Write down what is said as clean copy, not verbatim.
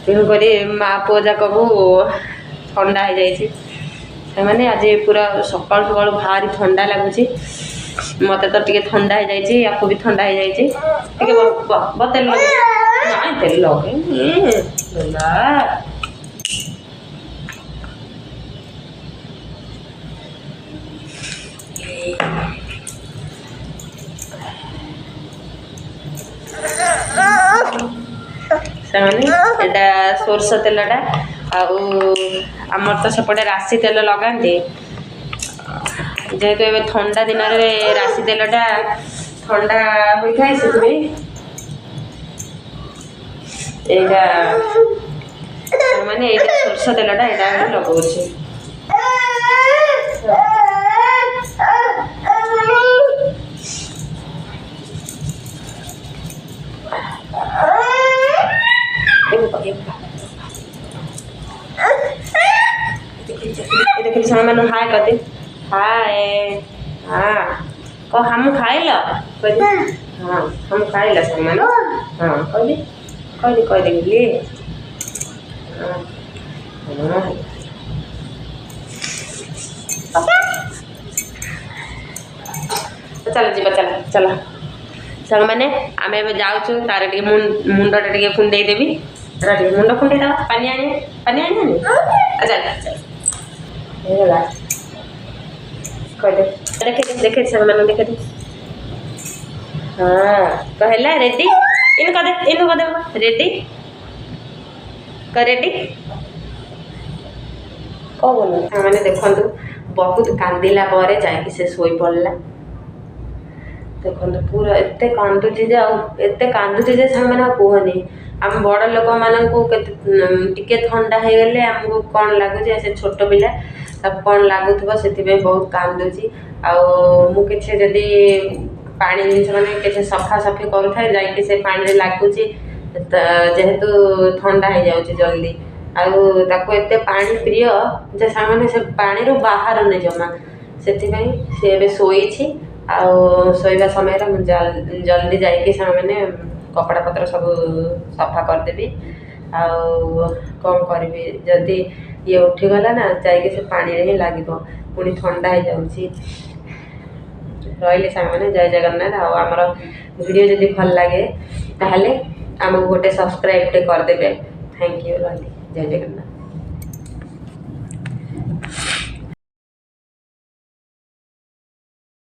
तेणुकरी माँ पुओ जाक को ठंडा हो जाए आज पूरा सकाल सकाल भारी ठंडा लगुच मत तो टे ठंडा हो जाए या भी ठंडा हो जाए तेल ना तेल एटा सोरष तेलटा आमर तो सेपटे राशि तेल लगाते जेहेतु ए ठंडा दिन में राशि तेलटा ठंडा होता है से माने सोरष तेलटा यहाँ लगाऊे देखिए सामान हाय कहते हाय हाँ कह हम खाइल हाँ हम खाइल सामान हाँ कहली कहली कह देली चल जी चल चल सांग मैंने आम ए जाऊँ तार टे मुंडा टे कुंडे देवी मुंड कुंडे दवा पानी आनी चल चल देखे देखे सांग मैंने देखे दे हाँ कहला रेडी इन कर रेडी कर रेडी कौन बोल मैंने देखु बहुत कांदिला पर जाकि से शोई पड़ा देखो पूरा एत कांदुची कांदुची से कहनी आम बड़ लोक मानू टे ठंडा हो गले आमको कौन लगुच से छोट पिला कौन लगुव से बहुत कांदुची आछि जदि पानी जिन मैंने किसी सफा सफी करूँ जाकि से पानी लगुच जेहेतु ठंडा हो जाऊँगी जल्दी आको एत पानी प्रिय जे सामने से पानी रू बाहर नहीं जमा से शोई शोवा समय जल्दी जाकि मैंने कपड़ा पत्र सब सफा करदेवी कौन करी जदि ये उठीगला ना जाकि से पानी ही लगे पुणी ठंडा हो जाऊँगी रही मैंने जय जगन्नाथ आमर वीडियो जदि भल लगे ताहले आमको गोटे सब्सक्राइब करदे थैंक यू रही जय जगन्नाथ।